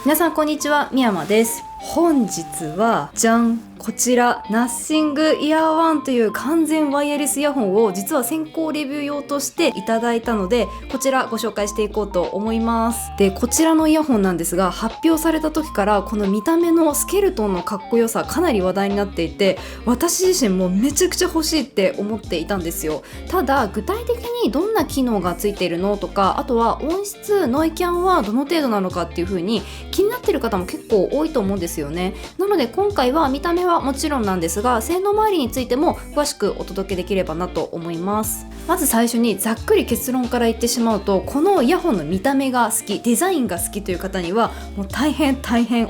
皆さんこんにちは、みやまです。本日はじゃん、こちらナッシングイヤーワンという完全ワイヤレスイヤホンを実は先行レビュー用としていただいたので、こちらご紹介していこうと思います。で、こちらのイヤホンなんですが、発表された時からこの見た目のスケルトンのかっこよさかなり話題になっていて、私自身もめちゃくちゃ欲しいって思っていたんですよ。ただ具体的にどんな機能がついているのとか、あとは音質ノイキャンはどの程度なのかっていう風に気になっている方も結構多いと思うんですよね。なので今回は見た目はもちろんなんですが、性能周りについても詳しくお届けできればなと思います。まず最初にざっくり結論から言ってしまうと、このイヤホンの見た目が好き、デザインが好きという方にはもう大変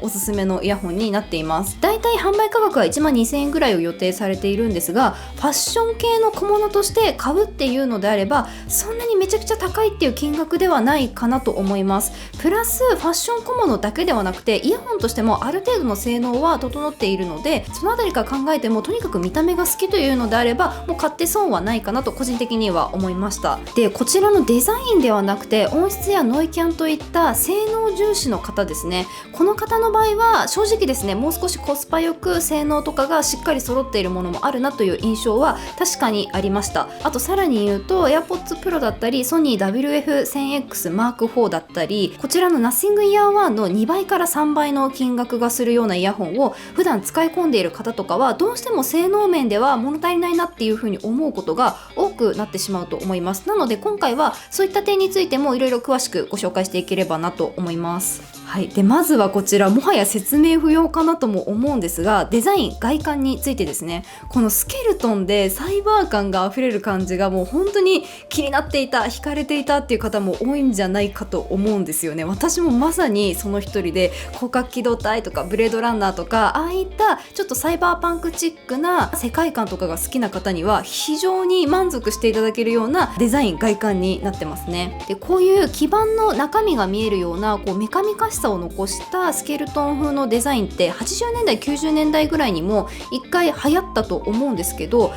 おすすめのイヤホンになっています。だいたい販売価格は12,000円ぐらいを予定されているんですが、ファッション系の小物として買うっていうのであればそんなにめちゃくちゃ高いっていう金額ではないかなと思います。プラスファッション小物だけではなくて、イヤホンとしてもある程度の性能は整っているので、そのあたりから考えてもとにかく見た目が好きというのであればもう買って損はないかなと個人的には思いました。で、こちらのデザインではなくて音質やノイキャンといった性能重視の方ですね。この方の場合は正直ですね、もう少しコスパよく性能とかがしっかり揃っているものもあるなという印象は確かにありました。あとさらに言うと AirPods Pro だったりソニー WF-1000X Mark IV だったり、こちらの Nothing Ear One の2倍から3倍の金額がするようなイヤホンを普段使い込んでいる方とかはどうしても性能面では物足りないなっていう風に思うことが多くなってしまうと思います。なので今回はそういった点についてもいろいろ詳しくご紹介していければなと思います。はい、でまずはこちらもはや説明不要かなとも思うんですが、デザイン外観についてですね。このスケルトンでサイバー感があふれる感じがもう本当に気になっていた、惹かれていたっていう方も多いんじゃないかと思うんですよね。私もまさにその一人で、広角機動隊とかブレードランナーとかああいったちょっとサイバーパンクチックな世界観とかが好きな方には非常に満足していただけるようなデザイン外観になってますね。で、こういう基板の中身が見えるようなこうメカミカしさを残したスケルトン風のデザインって80年代90年代ぐらいにも一回流行ったと思うんですけど、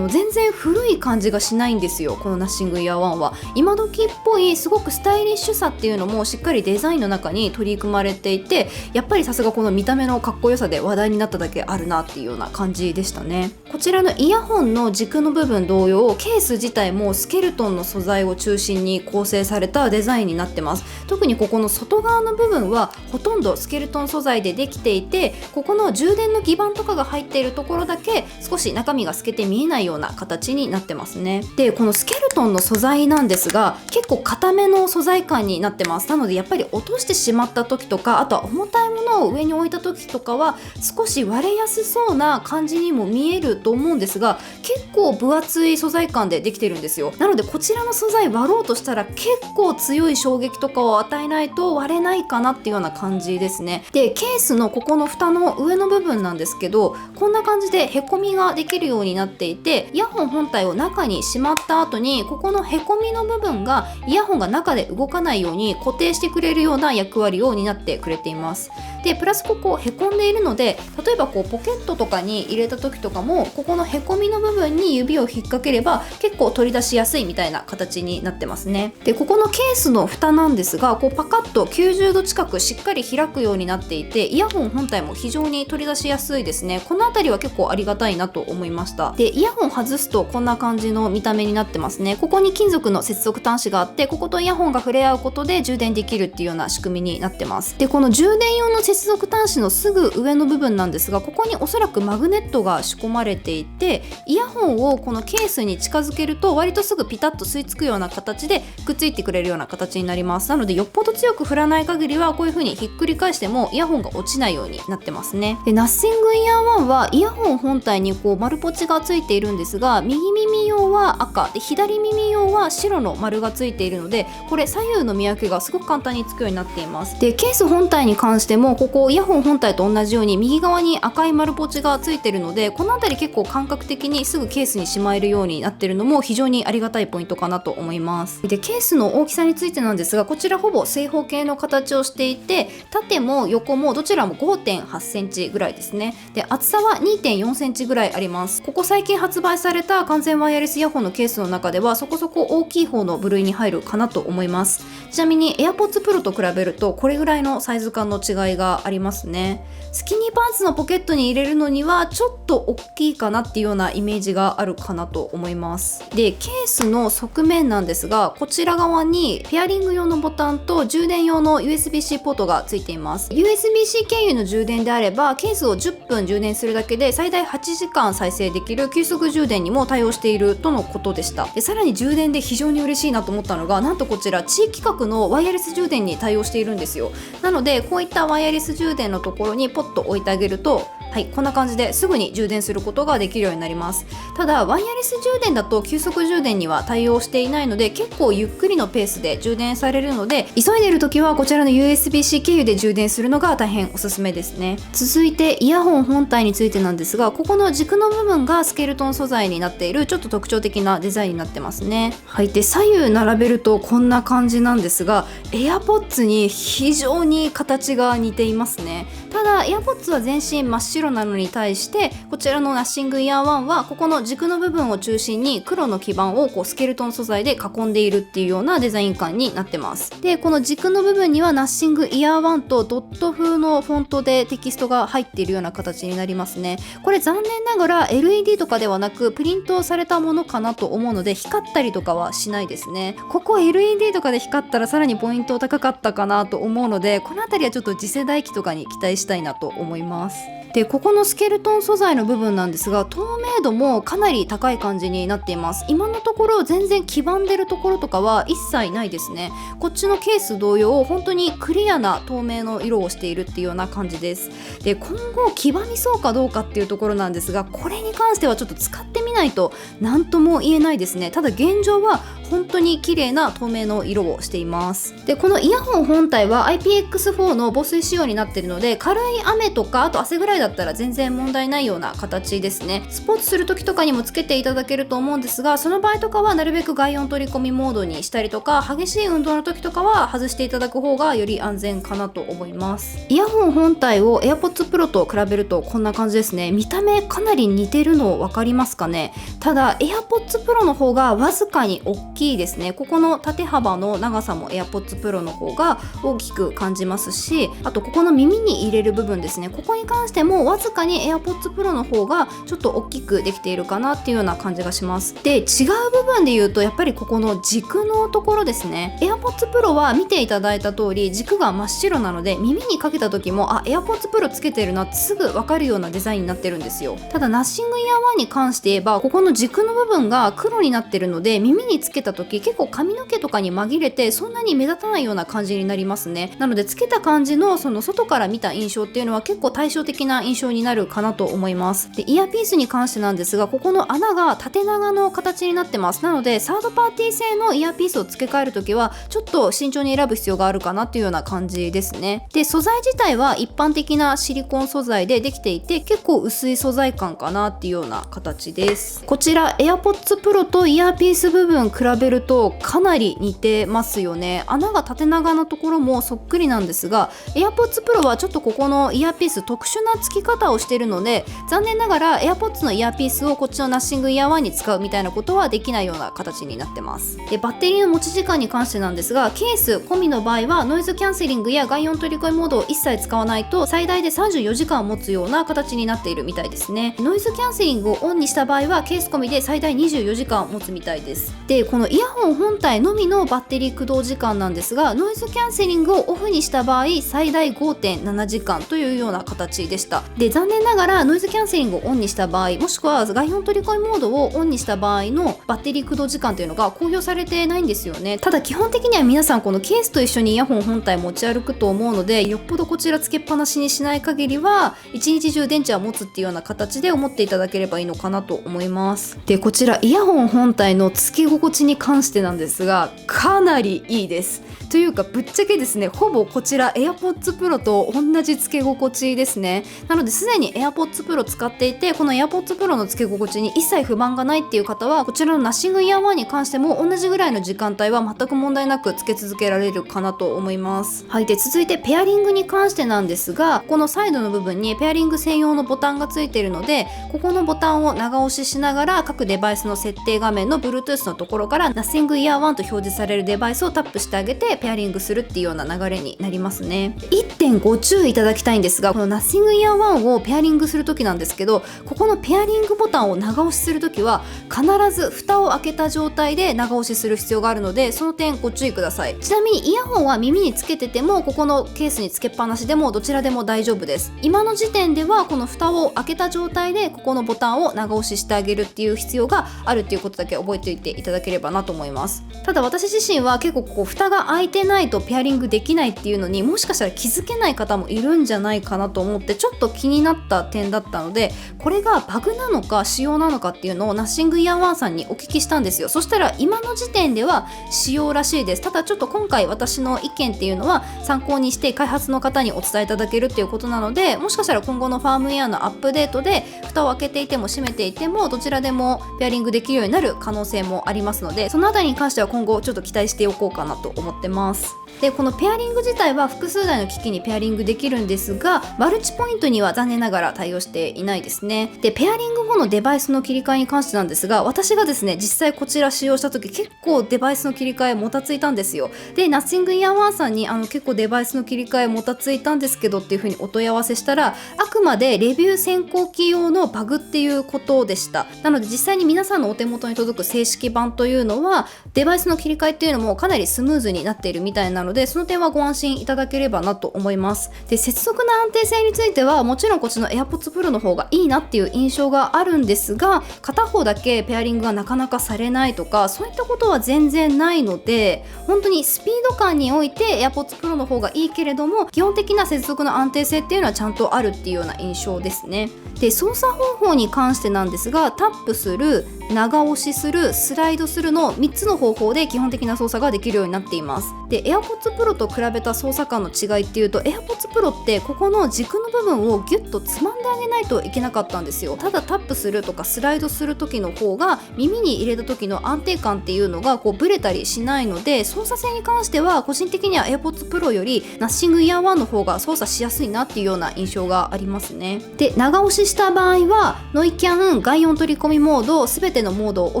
全然古い感じがしないんですよ。このナッシングイヤーワンは今時っぽいすごくスタイリッシュさっていうのもしっかりデザインの中に取り組まれていて、やっぱりさすがこの見た目のかっこよさで話題になっただけあるなっていうような感じでしたね。こちらのイヤホンの軸の部分同様、ケース自体もスケルトンの素材を中心に構成されたデザインになってます。特にここの外側の部分はほとんどスケルトン素材でできていて、ここの充電の基板とかが入っているところだけ少し中身が透けて見えないような形になってますね。で、このスケルトンの素材なんですが結構硬めの素材感になってます。なのでやっぱり落としてしまった時とか、あとは重たいものを上に置いた時とかは少し割れやすそうな感じにも見えると思うんですが、結構分厚い素材感でできてるんですよ。なのでこちらの素材割ろうとしたら結構強い衝撃とかを与えないと割れないかなっていうような感じですね。で、ケースのここの蓋の上の部分なんですけど、こんな感じでへこみができるようになっていて、イヤホン本体を中にしまった後にここのへこみの部分がイヤホンが中で動かないように固定してくれるような役割を担ってくれています。で、プラスここへこんでいるので、例えばこうポケットとかに入れた時とかもここのへこみの部分に指を引っ掛ければ結構取り出しやすいみたいな形になってますね。で、ここのケースの蓋なんですが、こうパカッと90度近くしっかり開くようになっていて、イヤホン本体も非常に取り出しやすいですね。このあたりは結構ありがたいなと思いました。で、イヤホン外すとこんな感じの見た目になってますね。ここに金属の接続端子があって、こことイヤホンが触れ合うことで充電できるっていうような仕組みになってます。で、この充電用の接続端子のすぐ上の部分なんですが、ここにおそらくマグネットが仕込まれていて、イヤホンをこのケースに近づけると割とすぐピタッと吸い付くような形でくっついてくれるような形になります。なのでよっぽど強く振らない限りはこういう風にひっくり返してもイヤホンが落ちないようになってますね。で、ナッシングイヤーワンはイヤホン本体にこう丸ポチがついているんですが、右耳用は赤で左耳用は白の丸がついているので、これ左右の見分けがすごく簡単につくようになっています。で、ケース本体に関してもここイヤホン本体と同じように右側に赤い丸ポチがついているので、この辺り結構感覚的にすぐケースにしまえるようになっているのも非常にありがたいポイントかなと思います。で、ケースの大きさについてなんですが、こちらほぼ正方形の形をしてしていて、縦も横もどちらも 5.8 センチぐらいですね。で厚さは 2.4 センチぐらいあります。ここ最近発売された完全ワイヤレスイヤホンのケースの中ではそこそこ大きい方の部類に入るかなと思います。ちなみに AirPods Pro と比べるとこれぐらいのサイズ感の違いがありますね。スキニーパンツのポケットに入れるのにはちょっと大きいかなっていうようなイメージがあるかなと思います。でケースの側面なんですが、こちら側にペアリング用のボタンと充電用の USB-C ポートがついています。 USB-C 経由の充電であればケースを10分充電するだけで最大8時間再生できる急速充電にも対応しているとのことでした。でさらに充電で非常に嬉しいなと思ったのが、なんとこちら地域格のワイヤレス充電に対応しているんですよ。なのでこういったワイヤレス充電のところにポッと置いてあげると、はい、こんな感じですぐに充電することができるようになります。ただワイヤレス充電だと急速充電には対応していないので結構ゆっくりのペースで充電されるので、急いでいる時はこちらの USB-C 経由で充電するのが大変おすすめですね。続いてイヤホン本体についてなんですが、ここの軸の部分がスケルトン素材になっているちょっと特徴的なデザインになってますね。はい、で左右並べるとこんな感じなんですが、 AirPods に非常に形が似ていますね。ただ AirPods は全身真っ白なのに対してこちらのナッシングイヤー1はここの軸の部分を中心に黒の基板をこうスケルトン素材で囲んでいるっていうようなデザイン感になってます。でこの軸の部分にはナッシングイヤー1とドット風のフォントでテキストが入っているような形になりますね。これ残念ながら LED とかではなくプリントされたものかなと思うので光ったりとかはしないですね。ここ LED とかで光ったらさらにポイント高かったかなと思うので、この辺りはちょっと次世代機とかに期待したいなと思います。でここのスケルトン素材の部分なんですが、透明度もかなり高い感じになっています。今のところ全然黄ばんでるところとかは一切ないですね。こっちのケース同様本当にクリアな透明の色をしているっていうような感じです。で今後黄ばみそうかどうかっていうところなんですが、これに関してはちょっと使ってみないと何とも言えないですね。ただ現状は本当に綺麗な透明の色をしています。でこのイヤホン本体は IPX4 の防水仕様になっているので、軽い雨とかあと汗ぐらいだったら全然問題ないような形ですね。スポーツする時とかにもつけていただけると思うんですが、その場合とかはなるべく外音取り込みモードにしたりとか、激しい運動の時とかは外していただく方がより安全かなと思います。イヤホン本体を AirPods Pro と比べるとこんな感じですね。見た目かなり似てるの分かりますかね。ただ AirPods Pro の方がわずかに大きいですね。ここの縦幅の長さも AirPods Pro の方が大きく感じますし、あとここの耳に入れる部分ですね。ここに関してもわずかに AirPods Pro の方がちょっと大きくできているかなっていうような感じがします。で違う部分で言うとやっぱりここの軸のところですね。 AirPods Pro は見ていただいた通り軸が真っ白なので、耳にかけた時もAirPods Pro つけてるなってすぐ分かるようなデザインになってるんですよ。ただナッシングイヤー1に関して言えばここの軸の部分が黒になってるので、耳につけた時結構髪の毛とかに紛れてそんなに目立たないような感じになりますね。なのでつけた感じのその外から見た印象っていうのは結構対照的な印象になるかなと思います。でイヤーピースに関してなんですが、ここの穴が縦長の形になってます。なのでサードパーティー製のイヤーピースを付け替えるときはちょっと慎重に選ぶ必要があるかなっていうような感じですね。で素材自体は一般的なシリコン素材でできていて結構薄い素材感かなっていうような形です。こちら AirPods Pro とイヤーピース部分比べるとかなり似てますよね。穴が縦長のところもそっくりなんですが、 AirPods Pro はちょっとここのイヤーピース特殊な付き方をしているので、残念ながら AirPods のイヤーピースをこっちのナッシングイヤー1に使うみたいなことはできないような形になってます。でバッテリーの持ち時間に関してなんですが、ケース込みの場合はノイズキャンセリングや外音取り込みモードを一切使わないと最大で34時間持つような形になっているみたいですね。ノイズキャンセリングをオンにした場合はケース込みで最大24時間持つみたいです。でこのイヤホン本体のみのバッテリー駆動時間なんですが、ノイズキャンセリングをオフにした場合最大 5.7 時間というような形でした。で残念ながらノイズキャンセリングをオンにした場合、もしくは外音取り込みモードをオンにした場合のバッテリー駆動時間というのが公表されてないんですよね。ただ基本的には皆さんこのケースと一緒にイヤホン本体持ち歩くと思うので、よっぽどこちらつけっぱなしにしない限りは一日中電池は持つっていうような形で思っていただければいいのかなと思います。でこちらイヤホン本体のつけ心地に関してなんですが、かなりいいです。というかぶっちゃけですね、ほぼこちら AirPods Pro と同じつけ心地ですね。なのですでに AirPods Pro 使っていて、この AirPods Pro の付け心地に一切不満がないっていう方は、こちらのナッシングイヤー1に関しても同じぐらいの時間帯は全く問題なくつけ続けられるかなと思います。はい、で続いてペアリングに関してなんですが、このサイドの部分にペアリング専用のボタンがついているので、ここのボタンを長押ししながら各デバイスの設定画面の Bluetooth のところからナッシングイヤー1と表示されるデバイスをタップしてあげてペアリングするっていうような流れになりますね。1.5 注意いただきたいんですが、このナッシングイヤー1をペアリングするときなんですけど、ここのペアリングボタンを長押しするときは必ず蓋を開けた状態で長押しする必要があるので、その点ご注意ください。ちなみにイヤホンは耳につけてても、ここのケースにつけっぱなしでもどちらでも大丈夫です。今の時点ではこの蓋を開けた状態でここのボタンを長押ししてあげるっていう必要があるっていうことだけ覚えておいていただければなと思います。ただ私自身は結構ここ蓋が開いてないとペアリングできないっていうのにもしかしたら気づけない方もいるんじゃないかなと思って、ちょっと気になった点だったので、これがバグなのか仕様なのかっていうのをナッシングイヤー1さんにお聞きしたんですよ。そしたら今の時点では仕様らしいです。ただちょっと今回私の意見っていうのは参考にして開発の方にお伝えいただけるっていうことなので、もしかしたら今後のファームウェアのアップデートで蓋を開けていても閉めていてもどちらでもペアリングできるようになる可能性もありますので、そのあたりに関しては今後ちょっと期待しておこうかなと思ってます。でこのペアリング自体は複数台の機器にペアリングできるんですが、マルチポイントには残念ながら対応していないですね。でペアリング後のデバイスの切り替えに関してなんですが、私がですね実際こちら使用した時結構デバイスの切り替えもたついたんですよ。でナッシングイヤー1さんに結構デバイスの切り替えもたついたんですけどっていう風にお問い合わせしたら、あくまでレビュー先行機用のバグっていうことでした。なので実際に皆さんのお手元に届く正式版というのはデバイスの切り替えっていうのもかなりスムーズになっているみたいなので、その点はご安心いただければなと思います。で接続の安定性についてはもちろんこっちの AirPods Pro の方がいいなっていう印象があるんですが、片方だけペアリングがなかなかされないとかそういったことは全然ないので、本当にスピード感において AirPods Pro の方がいいけれども、基本的な接続の安定性っていうのはちゃんとあるっていうような印象ですね。で操作方法に関してなんですが、タップする、長押しする、スライドするの3つの方法で基本的な操作ができるようになっています。で AirPods Pro と比べた操作感の違いっていうと、 AirPods Pro ってここの軸の部分をギュッとつまんであげないといけなかったんですよ。ただタップするとかスライドする時の方が耳に入れた時の安定感っていうのがこうブレたりしないので、操作性に関しては個人的には AirPods Pro よりナッシングイヤー1の方が操作しやすいなっていうような印象がありますね。で長押しした場合はノイキャン、外音取り込みモード、全てのモードをオ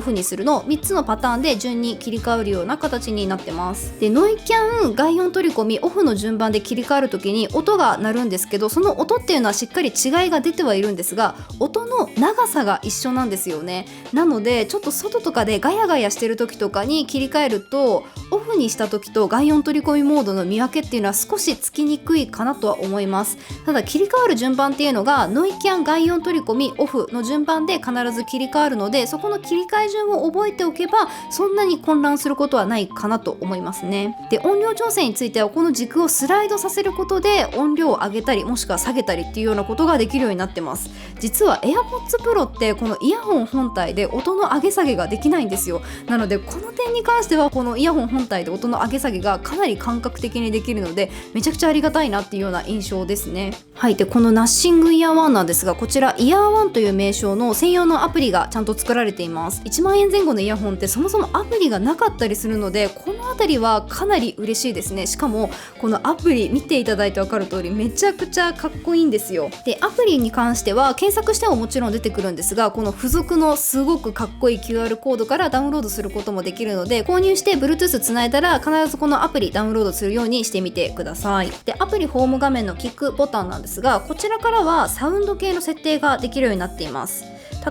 フにするの3つのパターンで順に切り替わるような形になってます。でノイキャン、外音取り込み、オフの順番で切り替わる時に音が鳴るんですけど、その音っていうのはしっかり違いが出てはいるんですが、音の長さが一緒なんですよね。なのでちょっと外とかでガヤガヤしてる時とかに切り替えると、オフにした時と外音取り込みモードの見分けっていうのは少しつきにくいかなとは思います。ただ切り替わる順番っていうのがノイキャン、外音取り込み、オフの順番で必ず切り替わるので、そこの切り替え順を覚えておけばそんなに混乱することはないかなと思いますね。で音量調整についてはこの軸をスライドさせることで音量を上げたりもしくは下げたりっていうようなことができるようになってます。実は AirPods Pro ってこのイヤホン本体で音の上げ下げができないんですよ。なのでこの点に関してはこのイヤホン本体で音の上げ下げがかなり感覚的にできるので、めちゃくちゃありがたいなっていうような印象ですね。はい。でこのナッシングイヤー1なんですが、こちらイヤー1という名称の専用のアプリがちゃんと作られています。1万円前後のイヤホンってそもそもアプリがなかったりするので、このあたりはかなり嬉しいですね。しかもこのアプリ見ていただいて分かる通りめちゃくちゃかっこいいんですよ。でアプリに関しては検索してももちろん出てくるんですが、この付属のすごくかっこいい QR コードからダウンロードすることもできるので、購入して Bluetooth つないだら必ずこのアプリダウンロードするようにしてみてください。でアプリホーム画面のキックボタンなんですが、こちらからはサウンド系の設定ができるようになっています。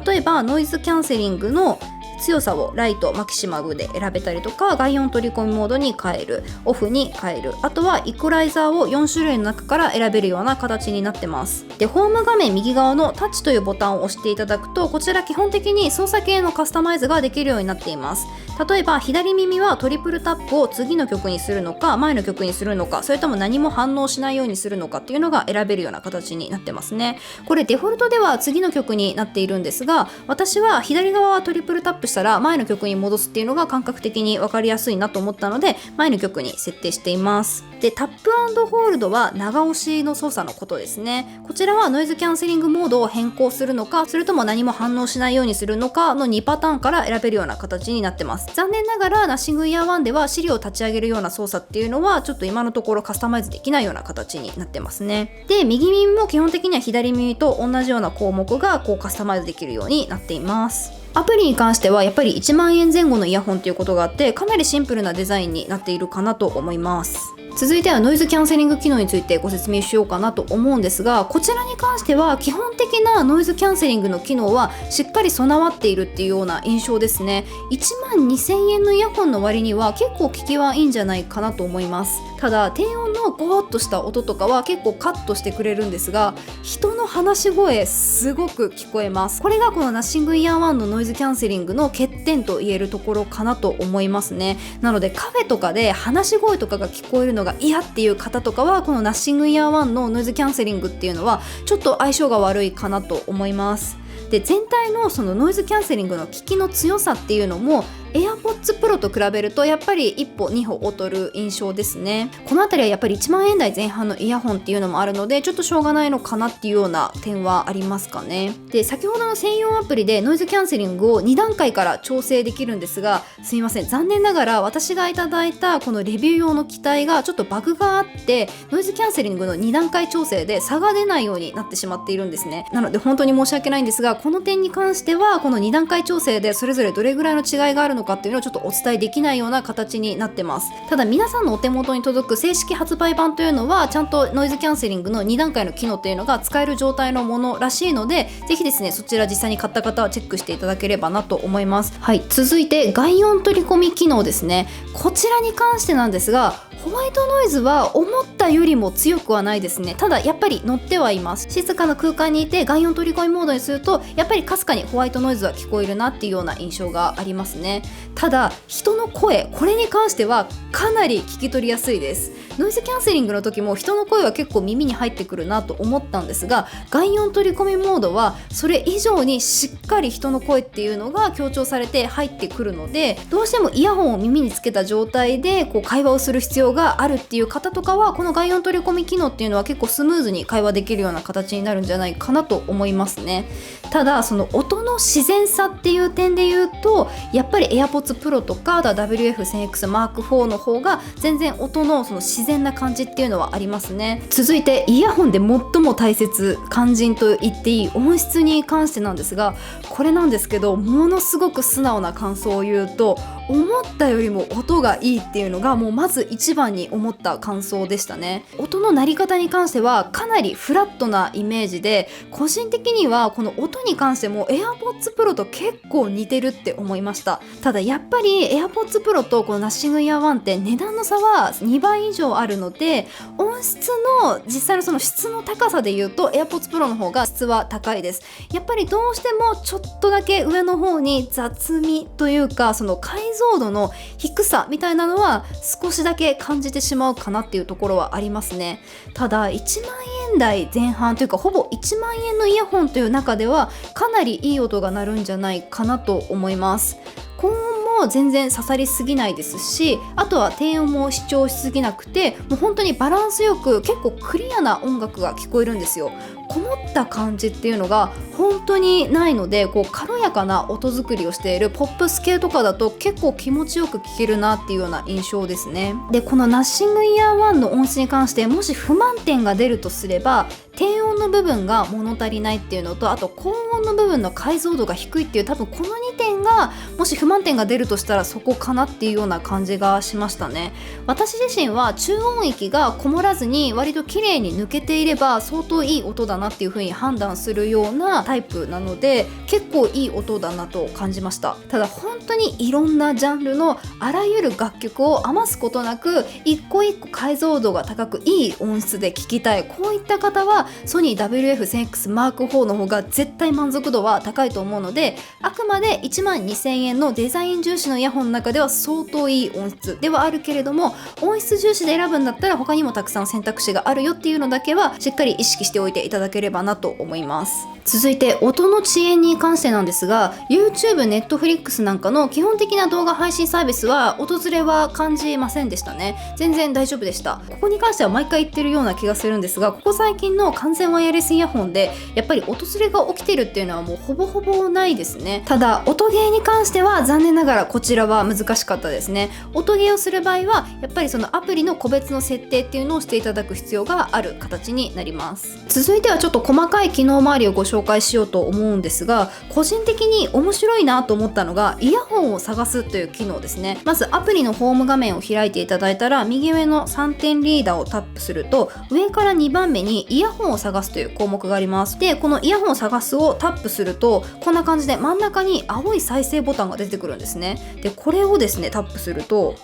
例えばノイズキャンセリングの強さをライト、マキシマムで選べたりとか、外音取り込みモードに変える、オフに変える、あとはイコライザーを4種類の中から選べるような形になってます。でホーム画面右側のタッチというボタンを押していただくと、こちら基本的に操作系のカスタマイズができるようになっています。例えば左耳はトリプルタップを次の曲にするのか前の曲にするのか、それとも何も反応しないようにするのかっていうのが選べるような形になってますね。これデフォルトでは次の曲になっているんですが、私は左側はトリプルタップしたら前の曲に戻すっていうのが感覚的に分かりやすいなと思ったので、前の曲に設定しています。で、タップ&ホールドは長押しの操作のことですね。こちらはノイズキャンセリングモードを変更するのか、それとも何も反応しないようにするのかの2パターンから選べるような形になってます。残念ながらナッシングイヤー1ではSiriを立ち上げるような操作っていうのはちょっと今のところカスタマイズできないような形になってますね。で、右耳も基本的には左耳と同じような項目がカスタマイズできるようになっています。アプリに関してはやっぱり1万円前後のイヤホンということがあって、かなりシンプルなデザインになっているかなと思います。続いてはノイズキャンセリング機能についてご説明しようかなと思うんですが、こちらに関しては基本的なノイズキャンセリングの機能はしっかり備わっているっていうような印象ですね。1万2000円のイヤホンの割には結構効きはいいんじゃないかなと思います。ただ低音のゴーッとした音とかは結構カットしてくれるんですが、人の話し声すごく聞こえます。これがこのナッシングイヤー1のノイズキャンセリングの欠点と言えるところかなと思いますね。なのでカフェとかで話し声とかが聞こえるのが嫌っていう方とかは、このナッシングイヤー1のノイズキャンセリングっていうのはちょっと相性が悪いかなと思います。で、全体のそのノイズキャンセリングの効きの強さっていうのもAirPods Pro と比べるとやっぱり一歩二歩劣る印象ですね。このあたりはやっぱり1万円台前半のイヤホンっていうのもあるので、ちょっとしょうがないのかなっていうような点はありますかね。で、先ほどの専用アプリでノイズキャンセリングを2段階から調整できるんですが、すいません、残念ながら私がいただいたこのレビュー用の機体がちょっとバグがあって、ノイズキャンセリングの2段階調整で差が出ないようになってしまっているんですね。なので本当に申し訳ないんですが、この点に関してはこの2段階調整でそれぞれどれぐらいの違いがあるのかっていうのをちょっとお伝えできないような形になってます。ただ皆さんのお手元に届く正式発売版というのはちゃんとノイズキャンセリングの2段階の機能っていうのが使える状態のものらしいので、ぜひですねそちら実際に買った方はチェックしていただければなと思います。はい、続いて外音取り込み機能ですね。こちらに関してなんですが、ホワイトノイズは思ったよりも強くはないですね。ただやっぱり乗ってはいます。静かな空間にいて外音取り込みモードにするとやっぱりかすかにホワイトノイズは聞こえるなっていうような印象がありますね。ただ人の声、これに関してはかなり聞き取りやすいです。ノイズキャンセリングの時も人の声は結構耳に入ってくるなと思ったんですが、外音取り込みモードはそれ以上にしっかり人の声っていうのが強調されて入ってくるので、どうしてもイヤホンを耳につけた状態で会話をする必要があるっていう方とかは、この外音取り込み機能っていうのは結構スムーズに会話できるような形になるんじゃないかなと思いますね。ただその音の自然さっていう点で言うと、やっぱり AirPods Pro とか WF1000X Mark IV の方が全然音のその自然な感じっていうのはありますね。続いてイヤホンで最も大切、肝心と言っていい音質に関してなんですが、これなんですけど、ものすごく素直な感想を言うと、思ったよりも音がいいっていうのがもうまず一番に思った感想でしたね。音の鳴り方に関してはかなりフラットなイメージで、個人的にはこの音に関しても AirPods Pro と結構似てるって思いました。ただやっぱり AirPods Pro とこのナッシングイヤー1って値段の差は2倍以上あるので、音質の実際のその質の高さで言うと AirPods Pro の方が質は高いです。やっぱりどうしてもちょっとだけ上の方に雑味というか、その解像度の低さみたいなのは少しだけ感じてしまうかなっていうところはありますね。ただ1万円台前半というかほぼ1万円のイヤホンという中ではかなりいい音が鳴るんじゃないかなと思います。高音も全然刺さりすぎないですし、あとは低音も主張しすぎなくて、もう本当にバランスよく結構クリアな音楽が聞こえるんですよ。こもった感じっていうのが本当にないので、軽やかな音作りをしているポップス系とかだと結構気持ちよく聴けるなっていうような印象ですね。で、このナッシングイヤー1の音質に関してもし不満点が出るとすれば、低音の部分が物足りないっていうのと、あと高音の部分の解像度が低いっていう、多分この2点がもし不満点が出るとしたらそこかなっていうような感じがしましたね。私自身は中音域がこもらずに割と綺麗に抜けていれば相当いい音だなっていう風に判断するようなタイプなので、結構いい音だなと感じました。ただ本当にいろんなジャンルのあらゆる楽曲を余すことなく一個一個解像度が高くいい音質で聴きたい、こういった方はソニー WF1000X Mark IV の方が絶対満足度は高いと思うので、あくまで1万万2000円のデザイン重視のイヤホンの中では相当いい音質ではあるけれども、音質重視で選ぶんだったら他にもたくさん選択肢があるよっていうのだけはしっかり意識しておいていただければなと思います。続いて音の遅延に関してなんですが、 YouTube、Netflix なんかの基本的な動画配信サービスは音ずれは感じませんでしたね。全然大丈夫でした。ここに関しては毎回言ってるような気がするんですが、ここ最近の完全ワイヤレスイヤホンでやっぱり音ずれが起きてるっていうのはもうほぼほぼないですね。ただ音ゲーに関しては残念ながらこちらは難しかったですね。音ゲーをする場合はやっぱりそのアプリの個別の設定っていうのをしていただく必要がある形になります。続いてはちょっと細かい機能周りをご紹介しようと思うんですが、個人的に面白いなと思ったのがイヤホンを探すという機能ですね。まずアプリのホーム画面を開いていただいたら、右上の3点リーダーをタップすると上から2番目にイヤホンを探すという項目があります。でこのイヤホンを探すをタップするとこんな感じで真ん中に青い再生ボタンが出てくるんですね。でこれをですねタップすると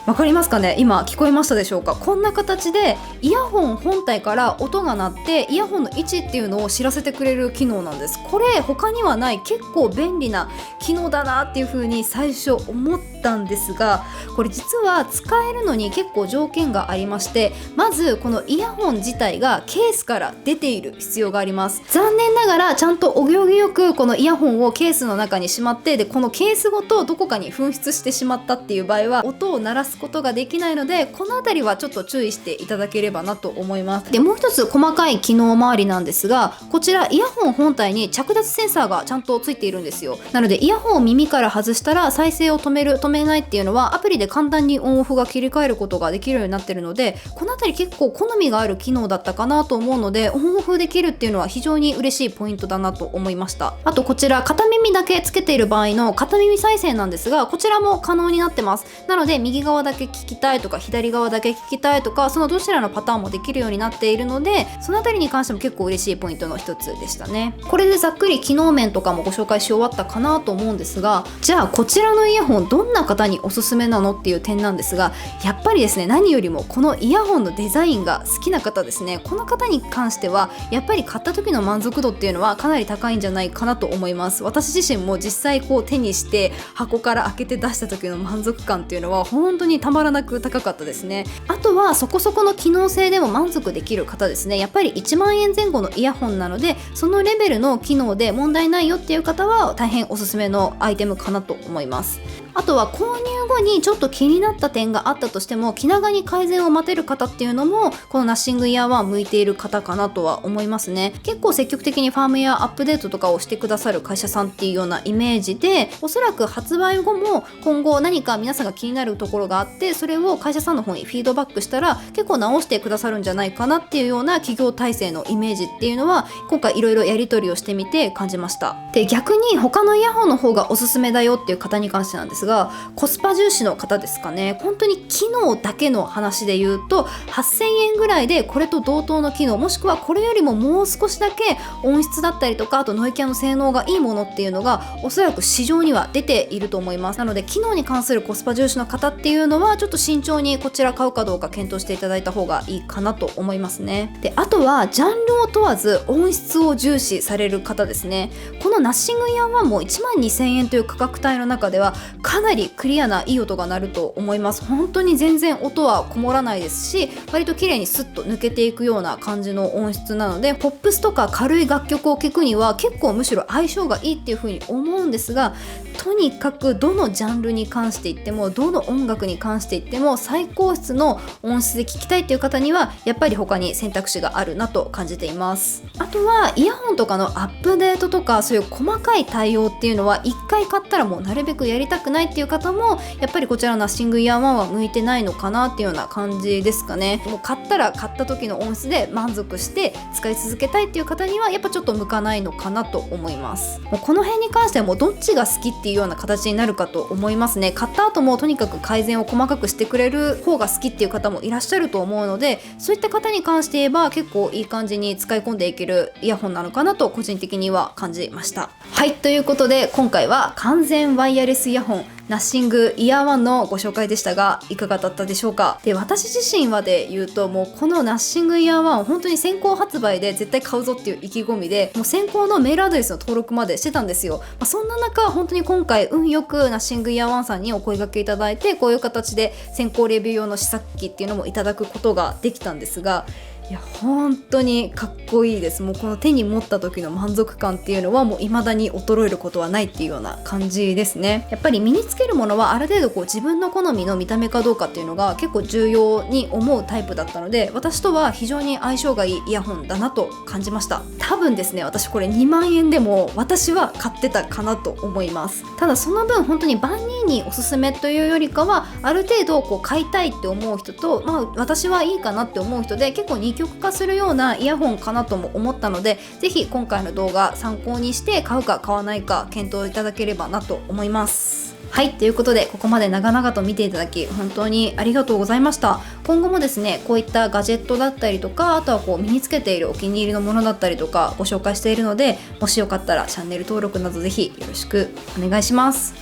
わかりますかね。今聞こえましたでしょうか。こんな形でイヤホン本体から音が鳴ってイヤホンの位置っていうのを知らせてくれる機能なんです。これ他にはない結構便利な機能だなっていう風に最初思ったんですが、これ実は使えるのに結構条件がありまして、まずこのイヤホン自体がケースから出ている必要があります。残念ながらちゃんとお行儀よくこのイヤホンをケースの中にしまって、でこのケースごとどこかに紛失してしまったっていう場合は音を鳴らすことができないので、このあたりはちょっと注意していただければなと思います。でもう一つ細かい機能周りなんですが、こちらイヤホン本体に着脱センサーがちゃんとついているんですよ。なのでイヤホンを耳から外したら再生を止める止めないっていうのはアプリで簡単にオンオフが切り替えることができるようになっているので、このあたり結構好みがある機能だったかなと思うので、オンオフできるっていうのは非常に嬉しいポイントだなと思いました。あとこちら片耳だけつけている場合の片耳再生なんですが、こちらも可能になってます。なので右側だけ聞きたいとか左側だけ聞きたいとか、そのどちらのパターンもできるようになっているので、そのあたりに関しても結構嬉しいポイントの一つでしたね。これでざっくり機能面とかもご紹介し終わったかなと思うんですが、じゃあこちらのイヤホンどんな方におすすめなのっていう点なんですが、やっぱりですね、何よりもこのイヤホンのデザインが好きな方ですね。この方に関してはやっぱり買った時の満足度っていうのはかなり高いんじゃないかなと思います。私自身も実際こう手にして箱から開けて出した時の満足感っていうのは本当にたまらなく高かったですね。あとはそこそこの機能性でも満足できる方ですね。やっぱり1万円前後のイヤホンなので、そのレベルの機能で問題ないよっていう方は大変おすすめのアイテムかなと思います。あとは購入後にちょっと気になった点があったとしても気長に改善を待てる方っていうのもこのナッシングイヤー1向いている方かなとは思いますね。結構積極的にファームウェアアップデートとかをしてくださる会社さんっていうようなイメージで、おそらく発売後も今後何か皆さんが気になるところがあって、それを会社さんの方にフィードバックしたら結構直してくださるんじゃないかなっていうような企業体制のイメージっていうのは今回いろいろやり取りをしてみて感じました。で逆に他のイヤホンの方がおすすめだよっていう方に関してなんですが、コスパ重視の方ですかね。本当に機能だけの話で言うと8000円ぐらいでこれと同等の機能、もしくはこれよりももう少しだけ音質だったりとか、あとノイキャンの性能がいいものっていうのがおそらく市場には出ていると思います。なので機能に関するコスパ重視の方っていうのはちょっと慎重にこちら買うかどうか検討していただいた方がいいかなと思いますね。であとはジャンルを問わず音質を重視される方ですね。このナッシングイヤー1も1万2000円という価格帯の中ではかなりクリアないい音が鳴ると思います。本当に全然音はこもらないですし、割と綺麗にスッと抜けていくような感じの音質なので、ポップスとか軽い楽曲を聴くには結構むしろ相性がいいっていう風に思うんですが、とにかくどのジャンルに関して言ってもどの音楽に関して言っても最高質の音質で聴きたいっていう方にはやっぱり他に選択肢があるなと感じています。あとはイヤホンとかのアップデートとかそういう細かい対応っていうのは一回買ったらもうなるべくやりたくないっていう方もやっぱりこちらのナッシングイヤー1は向いてないのかなっていうような感じですかね。もう買ったら買った時の音質で満足して使い続けたいっていう方にはやっぱちょっと向かないのかなと思います。もうこの辺に関してはもうどっちが好きっていうような形になるかと思いますね。買った後もとにかく改善を細かくしてくれる方が好きっていう方もいらっしゃると思うので、そういった方に関して言えば結構いい感じに使い込んでいけるイヤホンなのかなと個人的には感じました。はい、ということで今回は完全ワイヤレスイヤホンナッシングイヤー1のご紹介でしたが、いかがだったでしょうか。で、私自身はで言うと、もうこのナッシングイヤー1本当に先行発売で絶対買うぞっていう意気込みで、もう先行のメールアドレスの登録までしてたんですよ。そんな中、本当に今回運よくナッシングイヤー1さんにお声掛けいただいて、こういう形で先行レビュー用の試作機っていうのもいただくことができたんですが、いや本当にかっこいいです。もうこの手に持った時の満足感っていうのはもう未だに衰えることはないっていうような感じですね。やっぱり身につけるものはある程度自分の好みの見た目かどうかっていうのが結構重要に思うタイプだったので、私とは非常に相性がいいイヤホンだなと感じました。多分ですね、私これ2万円でも私は買ってたかなと思います。ただその分本当に万人におすすめというよりかは、ある程度買いたいって思う人と、私はいいかなって思う人で結構二極化するようなイヤホンかなとも思ったので、ぜひ今回の動画参考にして買うか買わないか検討いただければなと思います。はい、ということでここまで長々と見ていただき本当にありがとうございました。今後もですね、こういったガジェットだったりとか、あとは身につけているお気に入りのものだったりとかご紹介しているので、もしよかったらチャンネル登録などぜひよろしくお願いします。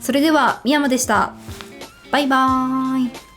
それでは、みやまでした。バイバーイ。